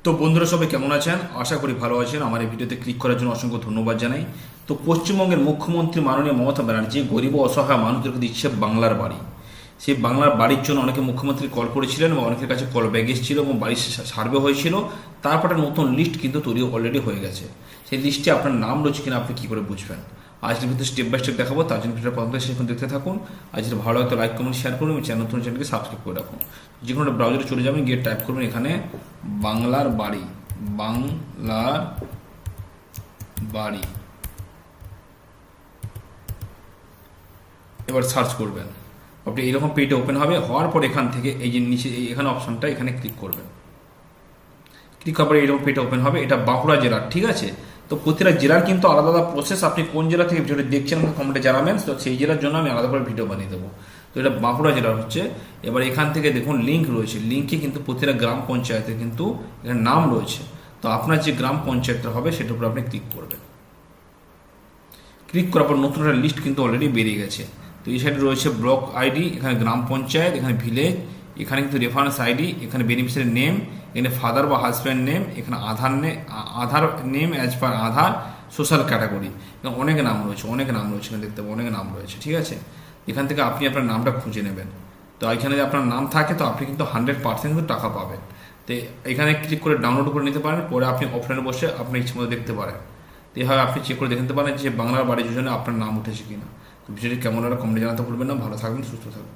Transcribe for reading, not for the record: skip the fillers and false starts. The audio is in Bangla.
তো বন্ধুরা সবাই কেমন আছেন? আশা করি ভালো আছেন। আমার এই ভিডিওতে ক্লিক করার জন্য অসংখ্য ধন্যবাদ জানাই। তো পশ্চিমবঙ্গের মুখ্যমন্ত্রী মাননীয় মমতা ব্যানার্জি গরিব ও অসহায় মানুষদেরকে দিচ্ছে বাংলার বাড়ি। সেই বাংলার বাড়ির জন্য অনেকে মুখ্যমন্ত্রী কল করেছিলেন এবং অনেকের কাছে কল ব্যাগ এসেছিল এবং বাড়ির সার্ভে হয়েছিল। তারপর একটা নতুন লিস্ট কিন্তু তৈরি অলরেডি হয়ে গেছে। সেই লিস্টে আপনার নাম রয়েছে কিনা আপনি কী করে বুঝবেন? আজকের ভিতরে স্টেপ বাই স্টেপ দেখাবো, তার জন্য ভিডিওটা প্রথম থেকে শেষ পর্যন্ত দেখতে থাকুন। আর যেটা ভালো লাগতো লাইক কমেন্ট শেয়ার করুন এবং নতুন চ্যানেলকে সাবস্ক্রাইব করে রাখুন। যে কোনো একটা ব্রাউজারে চলে যাবেন, গিয়ে টাইপ করবেন এখানে বাংলার বাড়ি, বাংলার বাড়ি, এবার সার্চ করবেন। আপনি এরকম পেজটা ওপেন হবে, হওয়ার পর এখান থেকে এই যে নিচে এখানে অপশনটা এখানে ক্লিক করবেন। ক্লিক করার পরে এরকম পেজটা ওপেন হবে। এটা বাঁকুড়া জেলার, ঠিক আছে? তো প্রতিটা জেলার কিন্তু আলাদা আলাদা প্রসেস। আপনি কোন জেলা থেকে ভিডিওটা দেখছেন আমাকে কমেন্টে জানাবেন, তো সেই জেলার জন্য আমি আলাদা করে ভিডিও বানিয়ে দেবো। তো এটা বাঁকুড়া জেলার হচ্ছে। এবার এখান থেকে দেখুন লিঙ্ক রয়েছে, লিঙ্কে কিন্তু প্রতিটা গ্রাম পঞ্চায়েতের কিন্তু এখানে নাম রয়েছে। তো আপনার যে গ্রাম পঞ্চায়েতটা হবে সেটার উপর আপনি ক্লিক করবেন। ক্লিক করার পর নতুন একটা লিস্ট কিন্তু অলরেডি বেরিয়ে গেছে। তো এই সাইডে রয়েছে ব্লক আইডি, এখানে গ্রাম পঞ্চায়েত, এখানে ভিলেজ, এখানে কিন্তু রেফারেন্স আইডি, এখানে বেনিফিশিয়ারি নেম, এখানে ফাদার বা হাজব্যান্ড নেম, এখানে আধার নেম অ্যাজ পার আধার, সোশ্যাল ক্যাটাগরি, অনেক নাম রয়েছে, অনেক নাম রয়েছে, এখানে দেখতে পাবেন অনেক নাম রয়েছে, ঠিক আছে? এখান থেকে আপনি আপনার নামটা খুঁজে নেবেন। তো এখানে যদি আপনার নাম থাকে তো আপনি কিন্তু 100% কিন্তু টাকা পাবেন। তো এখানে ক্লিক করে ডাউনলোড করে নিতে পারেন, পরে আপনি অফলাইনে বসে আপনার ইচ্ছে মতো দেখতে পারেন। তো এইভাবে আপনি চেক করে দেখে নিতে পারেন যে বাংলার বাড়ি যোজনায় আপনার নাম উঠেছে কিনা। তো ভিডিওটি কেমন হলো কমেন্টে জানাতে ভুলবেন না। ভালো থাকবেন, সুস্থ থাকবেন।